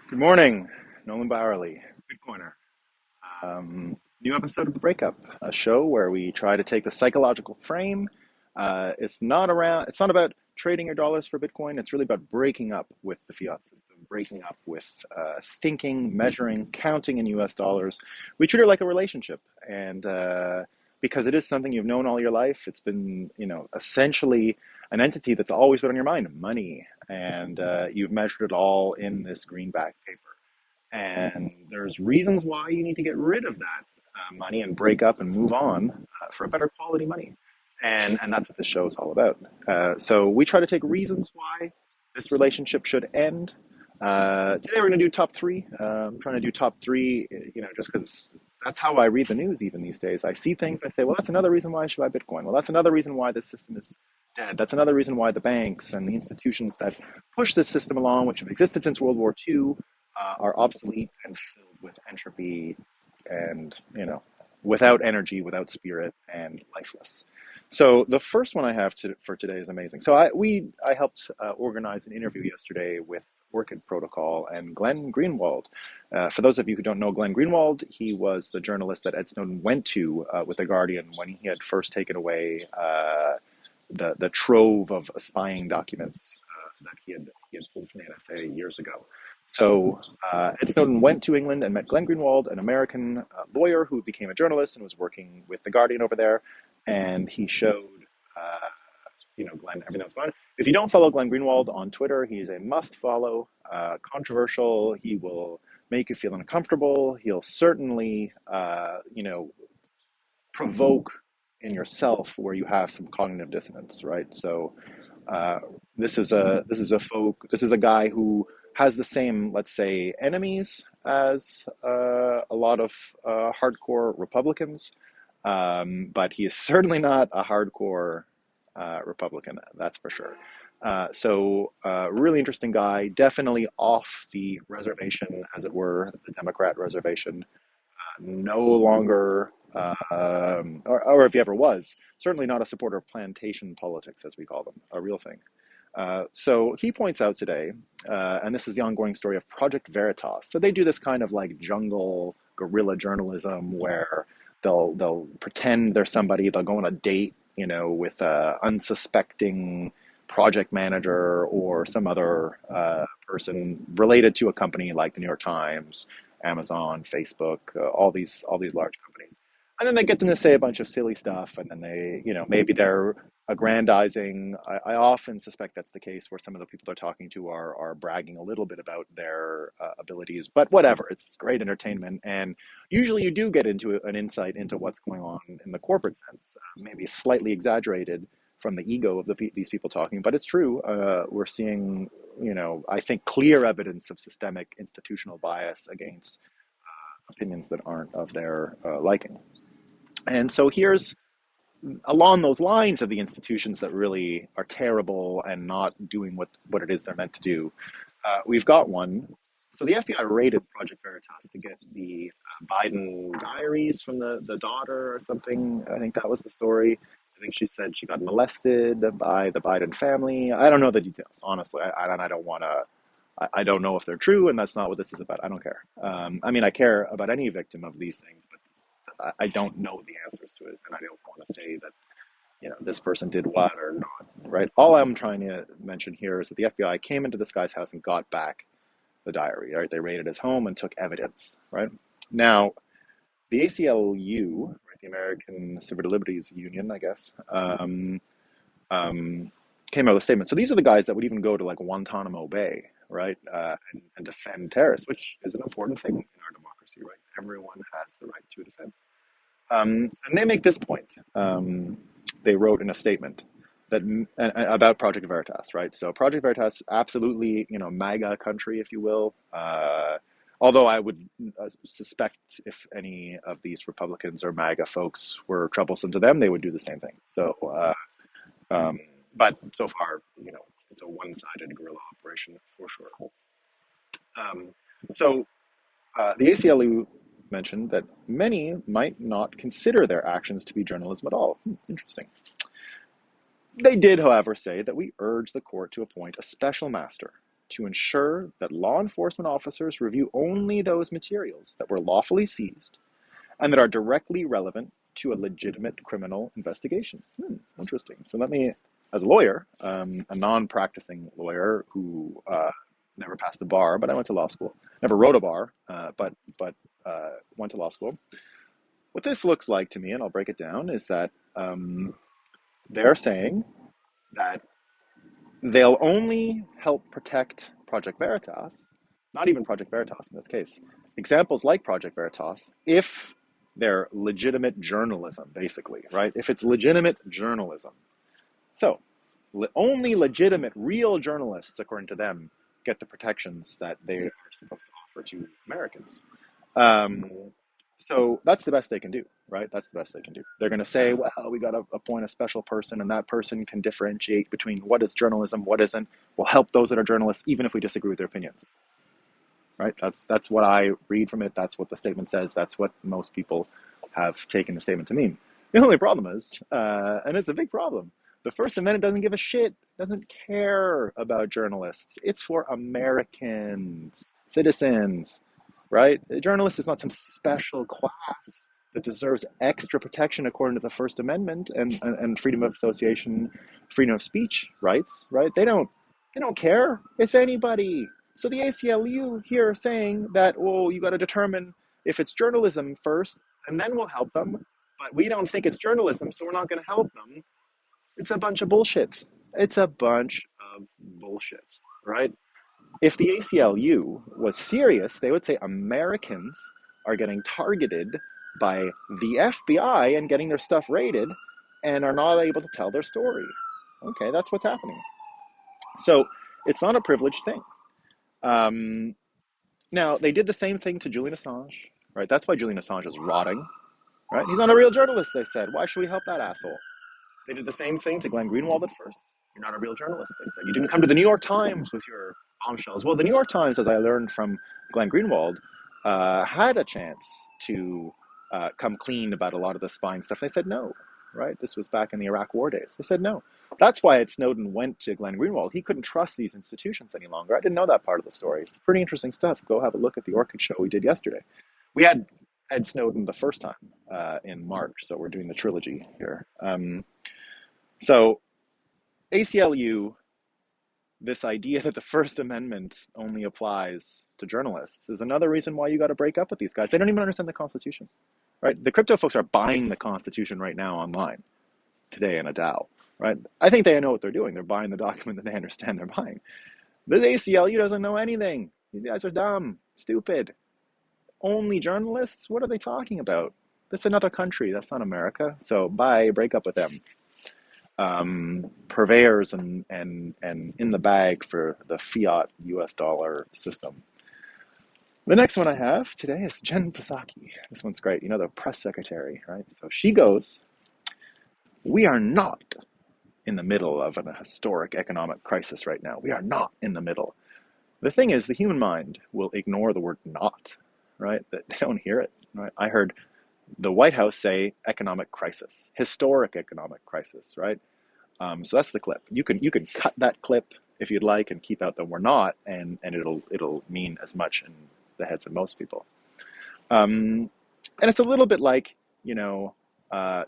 Good morning, Nolan Bowerly, Bitcoiner. New episode of The Breakup, a show where we try to take the psychological frame. It's not about trading your dollars for Bitcoin. It's really about breaking up with the fiat system, breaking up with thinking, measuring, counting in US dollars. We treat it like a relationship. And because it is something you've known all your life, it's been, essentially an entity that's always been on your mind, money. And you've measured it all in this greenback paper. And there's reasons why you need to get rid of that money and break up and move on for a better quality money. And that's what this show is all about. So we try to take reasons why this relationship should end. Today we're going to do top three. I'm trying to do top three, just because that's how I read the news even these days. I see things, I say, well, that's another reason why I should buy Bitcoin. Well, that's another reason why this system is dead. That's another reason why the banks and the institutions that push this system along, which have existed since World War II, are obsolete and filled with entropy and, without energy, without spirit, and lifeless. So the first one I have for today is amazing. So I helped organize an interview yesterday with Orchid Protocol and Glenn Greenwald. For those of you who don't know Glenn Greenwald, he was the journalist that Ed Snowden went to with The Guardian when he had first taken away the trove of spying documents that he had pulled from the NSA years ago. So Ed Snowden went to England and met Glenn Greenwald, an American lawyer who became a journalist and was working with The Guardian over there. And he showed, Glenn everything that was going on. If you don't follow Glenn Greenwald on Twitter, he's a must follow. Controversial. He will make you feel uncomfortable. He'll certainly, provoke in yourself where you have some cognitive dissonance, right? So uh, this is a guy who has the same, let's say, enemies as a lot of hardcore Republicans, but he is certainly not a hardcore Republican, that's for sure. Really interesting guy, definitely off the reservation, as it were, the Democrat reservation. No longer, or if he ever was, certainly not a supporter of plantation politics, as we call them, a real thing. So he points out today, and this is the ongoing story of Project Veritas. So they do this kind of like jungle guerrilla journalism where they'll pretend they're somebody, they'll go on a date, with a unsuspecting project manager or some other person related to a company like the New York Times, Amazon, Facebook, all these large companies. And then they get them to say a bunch of silly stuff, and then they, maybe they're aggrandizing. I often suspect that's the case where some of the people they're talking to are bragging a little bit about their abilities, but whatever. It's great entertainment, and usually you do get into an insight into what's going on in the corporate sense, maybe slightly exaggerated from the ego of these people talking, but it's true. We're seeing, I think clear evidence of systemic institutional bias against opinions that aren't of their liking. And so here's along those lines of the institutions that really are terrible and not doing what it is they're meant to do. We've got one. So the FBI raided Project Veritas to get the Biden diaries from the daughter or something. I think that was the story. I think she said she got molested by the Biden family. I don't know the details, honestly. I don't want to. I don't know if they're true, and that's not what this is about. I don't care. I care about any victim of these things, but I don't know the answers to it, and I don't want to say that this person did what or not, right? All I'm trying to mention here is that the FBI came into this guy's house and got back the diary, right? They raided his home and took evidence, right? Now, the ACLU, right, the American Civil Liberties Union, I guess, came out with a statement. So these are the guys that would even go to like Guantanamo Bay, right, and defend terrorists, which is an important thing in our democracy, right? Everyone has the right to a defense. And they make this point. They wrote in a statement that about Project Veritas, right? So Project Veritas, absolutely, MAGA country, if you will. Although I would suspect if any of these Republicans or MAGA folks were troublesome to them, they would do the same thing. So, but so far, it's a one-sided guerrilla operation for sure. The ACLU mentioned that many might not consider their actions to be journalism at all. Interesting. They did, however, say that we urge the court to appoint a special master to ensure that law enforcement officers review only those materials that were lawfully seized and that are directly relevant to a legitimate criminal investigation. Interesting. So let me, as a lawyer, a non-practicing lawyer who never passed the bar, but I went to law school. Never wrote a bar, but went to law school. What this looks like to me, and I'll break it down, is that they're saying that they'll only help protect Project Veritas, not even Project Veritas in this case, examples like Project Veritas, if they're legitimate journalism, basically, right? If it's legitimate journalism. So only legitimate, real journalists, according to them, get the protections that they are supposed to offer to Americans. Um, so that's the best they can do, right? That's the best they can do. They're going to say, well, we got to appoint a special person, and that person can differentiate between what is journalism, what isn't. We'll help those that are journalists, even if we disagree with their opinions, right? That's what I read from it. That's what the statement says. That's what most people have taken the statement to mean. The only problem is, and it's a big problem, the First Amendment doesn't give a shit, doesn't care about journalists. It's for Americans, citizens, right? A journalist is not some special class that deserves extra protection according to the First Amendment and freedom of association, freedom of speech rights, right? They don't care. It's anybody. So the ACLU here saying that, oh, you got to determine if it's journalism first, and then we'll help them. But we don't think it's journalism, so we're not going to help them. It's a bunch of bullshit. It's a bunch of bullshit, right? If the ACLU was serious, they would say Americans are getting targeted by the FBI and getting their stuff raided and are not able to tell their story. Okay, that's what's happening. So it's not a privileged thing. Um, Now, they did the same thing to Julian Assange, right? That's why Julian Assange is rotting, right? He's not a real journalist, they said. Why should we help that asshole? They did the same thing to Glenn Greenwald at first. You're not a real journalist, they said. You didn't come to the New York Times with your bombshells. Well, the New York Times, as I learned from Glenn Greenwald, had a chance to come clean about a lot of the spying stuff. They said no, right? This was back in the Iraq War days. They said no. That's why Ed Snowden went to Glenn Greenwald. He couldn't trust these institutions any longer. I didn't know that part of the story. It's pretty interesting stuff. Go have a look at the Orchid show we did yesterday. We had Ed Snowden the first time in March, so we're doing the trilogy here. So ACLU, this idea that the First Amendment only applies to journalists is another reason why you got to break up with these guys. They don't even understand the Constitution, right? The crypto folks are buying the Constitution right now online today in a DAO, right? I think they know what they're doing. They're buying the document that they understand they're buying. The ACLU doesn't know anything. These guys are dumb, stupid. Only journalists? What are they talking about? That's another country. That's not America. So bye, break up with them. Purveyors and in the bag for the fiat US dollar system. The next one I have today is Jen Psaki. This one's great. You know, the press secretary, right? So she goes, we are not in the middle of a historic economic crisis right now. We are not in the middle. The thing is, the human mind will ignore the word not, right? They don't hear it, right? I heard the White House say economic crisis, historic economic crisis, right? So that's the clip. You can cut that clip if you'd like and keep out the we're not, and it'll mean as much in the heads of most people. And it's a little bit like,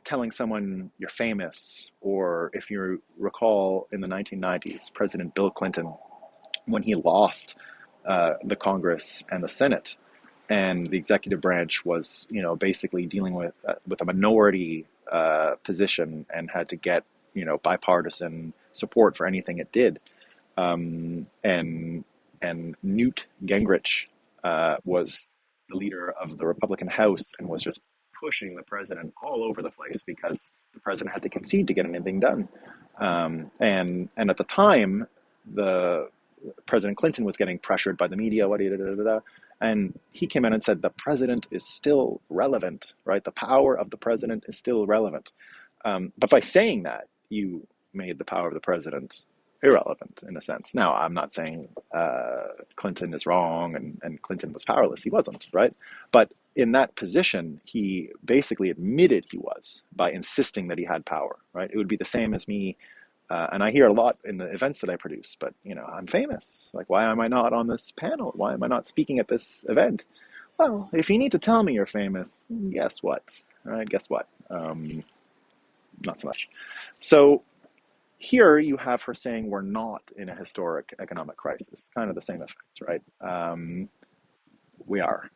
telling someone you're famous, or if you recall in the 1990s, President Bill Clinton, when he lost the Congress and the Senate, and the executive branch was, basically dealing with a minority position and had to get, bipartisan support for anything it did. And Newt Gingrich was the leader of the Republican House and was just pushing the president all over the place because the president had to concede to get anything done. And at the time, the President Clinton was getting pressured by the media, and he came in and said the president is still relevant, right? The power of the president is still relevant. But by saying that, you made the power of the president irrelevant in a sense. Now, I'm not saying Clinton is wrong and Clinton was powerless. He wasn't, right? But in that position, he basically admitted he was by insisting that he had power, right? It would be the same as me And I hear a lot in the events that I produce, but I'm famous. Like, why am I not on this panel? Why am I not speaking at this event? Well, if you need to tell me you're famous, guess what? All right, guess what? Not so much. So here you have her saying we're not in a historic economic crisis. Kind of the same effect, right? We are.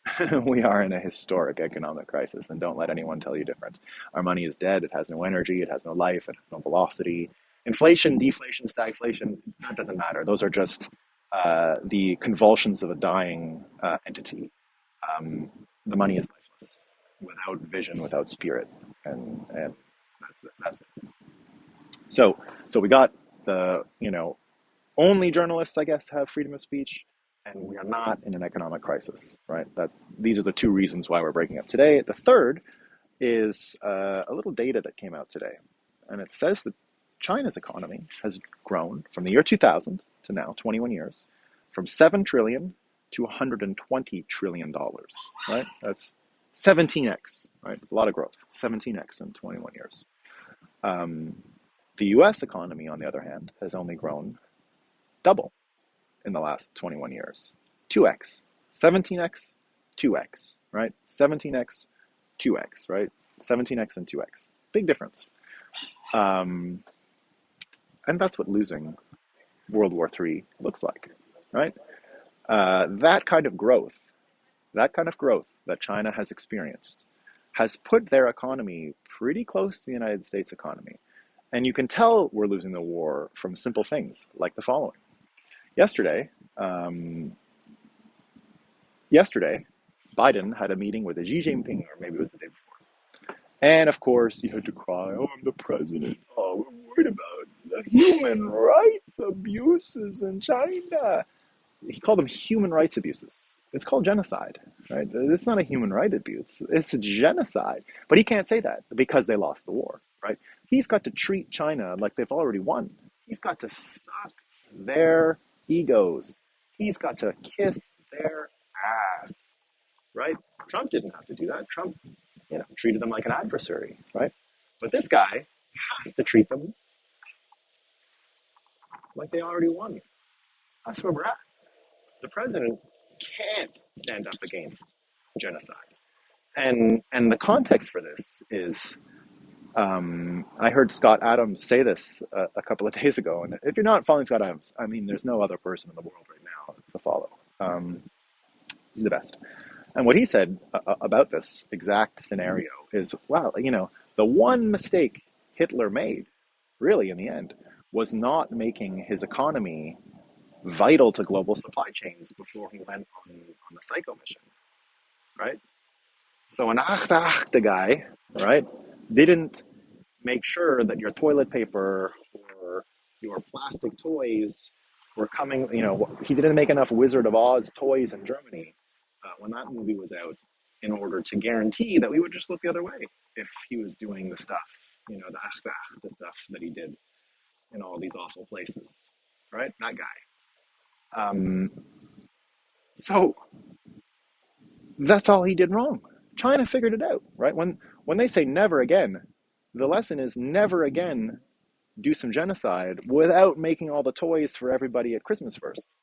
We are in a historic economic crisis, and don't let anyone tell you different. Our money is dead. It has no energy. It has no life. It has no velocity. Inflation, deflation, stagflation, that doesn't matter. Those are just the convulsions of a dying entity. Um, the money is lifeless, without vision, without spirit, and that's it. That's it. So we got the only journalists, I guess, have freedom of speech, and we are not in an economic crisis, right? That these are the two reasons why we're breaking up today. The third is a little data that came out today, and it says that China's economy has grown from the year 2000 to now, 21 years, from 7 trillion to 120 trillion dollars, right? That's 17x, right? It's a lot of growth, 17x in 21 years. Um, the US economy, on the other hand, has only grown double in the last 21 years. 2x, 17x, 2x, right? 17x, 2x, right? 17x and 2x. Big difference. Um, and that's what losing World War III looks like, right? That kind of growth, that China has experienced has put their economy pretty close to the United States economy. And you can tell we're losing the war from simple things like the following. Yesterday, um, yesterday, Biden had a meeting with Xi Jinping, or maybe it was the day before. And of course, he had to cry, "Oh, I'm the president. Oh, we're worried about the human rights abuses in China." He called them human rights abuses. It's called genocide, right? It's not a human right abuse. It's a genocide. But he can't say that because they lost the war, right? He's got to treat China like they've already won. He's got to suck their egos. He's got to kiss their ass, right? Trump didn't have to do that. Trump, treated them like an adversary, right? But this guy has to treat them like they already won. That's where we're at. The president can't stand up against genocide. And the context for this is I heard Scott Adams say this a couple of days ago. And if you're not following Scott Adams, I mean, there's no other person in the world right now to follow. He's the best. And what he said about this exact scenario is, wow, the one mistake Hitler made, really, in the end, was not making his economy vital to global supply chains before he went on the psycho mission, right? So an Achte guy, right, didn't make sure that your toilet paper or your plastic toys were coming, he didn't make enough Wizard of Oz toys in Germany when that movie was out in order to guarantee that we would just look the other way if he was doing the stuff, the stuff that he did in all these awful places, right? That guy. Um, so that's all he did wrong. China figured it out, right? When they say never again, the lesson is never again do some genocide without making all the toys for everybody at Christmas first,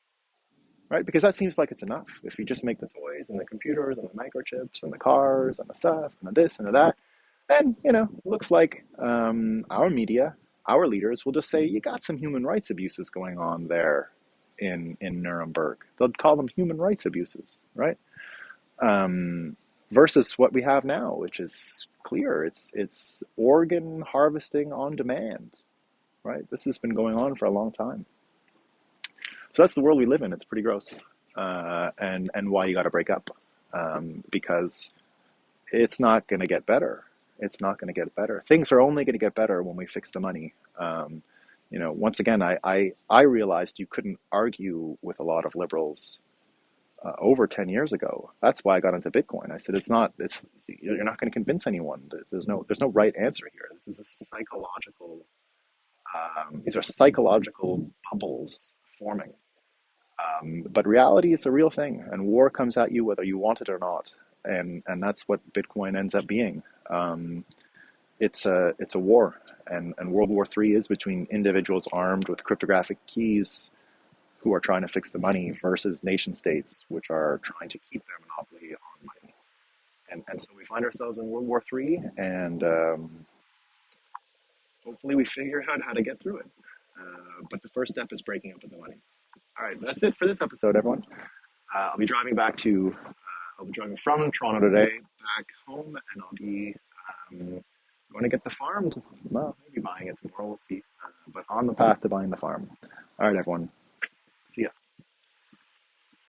right? Because that seems like it's enough. If you just make the toys and the computers and the microchips and the cars and the stuff and the this and the that, then, it looks like our media, our leaders will just say, you got some human rights abuses going on there in Nuremberg. They'll call them human rights abuses, right? Versus what we have now, which is clear. It's organ harvesting on demand, right? This has been going on for a long time. So that's the world we live in. It's pretty gross, and why you got to break up, because it's not going to get better. It's not going to get better. Things are only going to get better when we fix the money. Once again, I realized you couldn't argue with a lot of liberals over 10 years ago. That's why I got into Bitcoin. I said, you're not going to convince anyone. There's no right answer here. This is a psychological, these are psychological bubbles forming. But reality is a real thing, and war comes at you whether you want it or not. And that's what Bitcoin ends up being. it's a war, and World War III is between individuals armed with cryptographic keys who are trying to fix the money versus nation states which are trying to keep their monopoly on money. And so we find ourselves in World War III, and hopefully we figure out how to get through it. But the first step is breaking up with the money. All right, that's it for this episode, everyone. I'll be driving back to, I'll be driving from Toronto today back home, and I'll be going to get the farm. Well, maybe buying it tomorrow. We'll see. But on the path to buying the farm. All right, everyone.